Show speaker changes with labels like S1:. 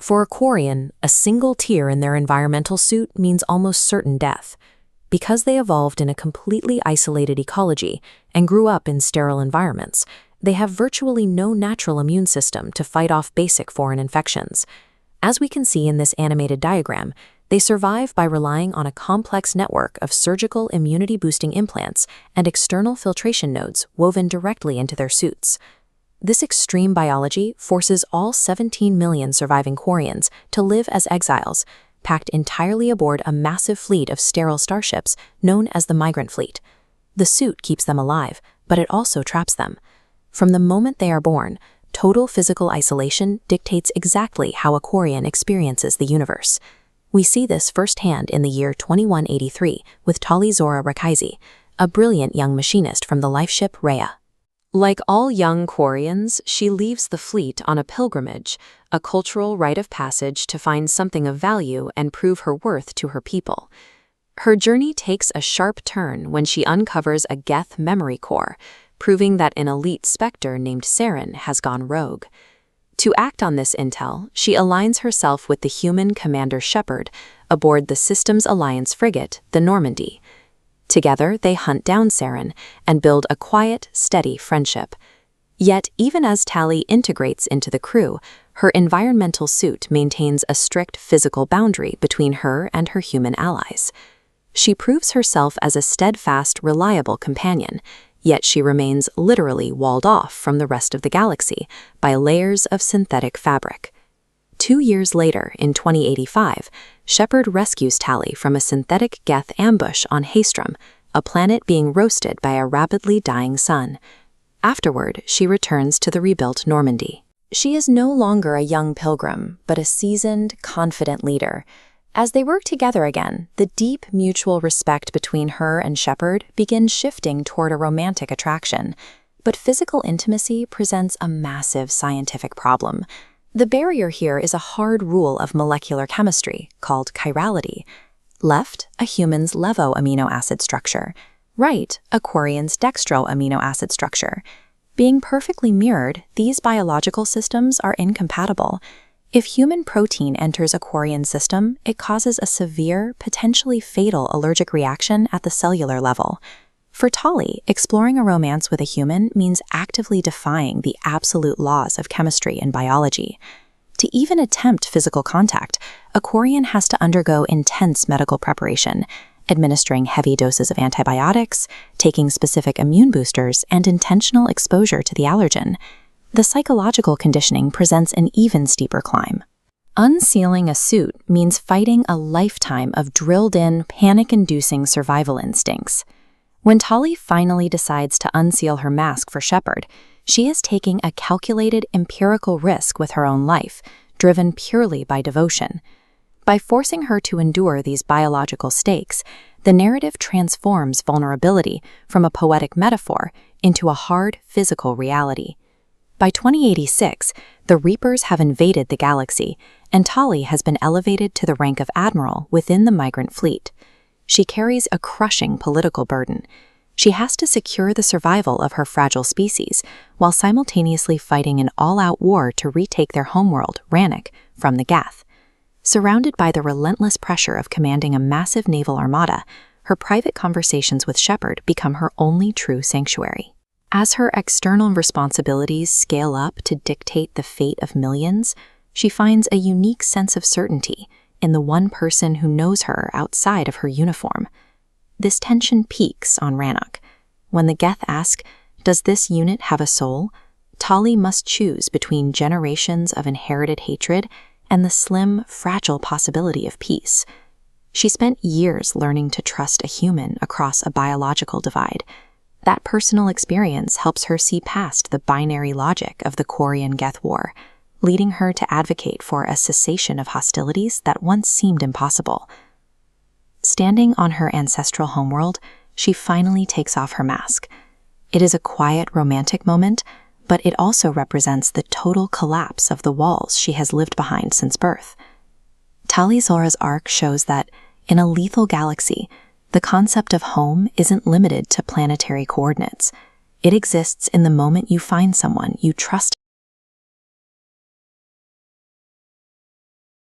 S1: For a Quarian, a single tear in their environmental suit means almost certain death. Because they evolved in a completely isolated ecology and grew up in sterile environments, they have virtually no natural immune system to fight off basic foreign infections. As we can see in this animated diagram, they survive by relying on a complex network of surgical immunity-boosting implants and external filtration nodes woven directly into their suits. This extreme biology forces all 17 million surviving Quarians to live as exiles, packed entirely aboard a massive fleet of sterile starships known as the Migrant Fleet. The suit keeps them alive, but it also traps them. From the moment they are born, total physical isolation dictates exactly how a Quarian experiences the universe. We see this firsthand in the year 2183 with Tali Zorah nar, a brilliant young machinist from the lifeship Rayya. Like all young Quarians, she leaves the fleet on a pilgrimage, a cultural rite of passage to find something of value and prove her worth to her people. Her journey takes a sharp turn when she uncovers a Geth memory core, proving that an elite Spectre named Saren has gone rogue. To act on this intel, she aligns herself with the human Commander Shepard aboard the Systems Alliance frigate, the Normandy. Together, they hunt down Saren and build a quiet, steady friendship. Yet, even as Tali integrates into the crew, her environmental suit maintains a strict physical boundary between her and her human allies. She proves herself as a steadfast, reliable companion, yet she remains literally walled off from the rest of the galaxy by layers of synthetic fabric. 2 years later, in 2085, Shepard rescues Tali from a synthetic Geth ambush on Haestrom, a planet being roasted by a rapidly dying sun. Afterward, she returns to the rebuilt Normandy. She is no longer a young pilgrim, but a seasoned, confident leader. As they work together again, the deep mutual respect between her and Shepard begins shifting toward a romantic attraction. But physical intimacy presents a massive scientific problem. The barrier here is a hard rule of molecular chemistry called chirality. Left, a human's levo amino acid structure. Right, a Quarian's dextro amino acid structure. Being perfectly mirrored, these biological systems are incompatible. If human protein enters a Quarian system, it causes a severe, potentially fatal allergic reaction at the cellular level. For Tali, exploring a romance with a human means actively defying the absolute laws of chemistry and biology. To even attempt physical contact, a Quarian has to undergo intense medical preparation, administering heavy doses of antibiotics, taking specific immune boosters, and intentional exposure to the allergen. The psychological conditioning presents an even steeper climb. Unsealing a suit means fighting a lifetime of drilled-in, panic-inducing survival instincts. When Tali finally decides to unseal her mask for Shepard, she is taking a calculated empirical risk with her own life, driven purely by devotion. By forcing her to endure these biological stakes, the narrative transforms vulnerability from a poetic metaphor into a hard physical reality. By 2086, the Reapers have invaded the galaxy, and Tali has been elevated to the rank of admiral within the Migrant Fleet. She carries a crushing political burden. She has to secure the survival of her fragile species, while simultaneously fighting an all-out war to retake their homeworld, Rannoch, from the Geth. Surrounded by the relentless pressure of commanding a massive naval armada, her private conversations with Shepard become her only true sanctuary. As her external responsibilities scale up to dictate the fate of millions, she finds a unique sense of certainty in the one person who knows her outside of her uniform. This tension peaks on Rannoch. When the Geth ask, "Does this unit have a soul?" Tali must choose between generations of inherited hatred and the slim, fragile possibility of peace. She spent years learning to trust a human across a biological divide. That personal experience helps her see past the binary logic of the Quarian-Geth War, leading her to advocate for a cessation of hostilities that once seemed impossible. Standing on her ancestral homeworld, she finally takes off her mask. It is a quiet, romantic moment, but it also represents the total collapse of the walls she has lived behind since birth. Tali Zorah's arc shows that, in a lethal galaxy, the concept of home isn't limited to planetary coordinates. It exists in the moment you find someone you trust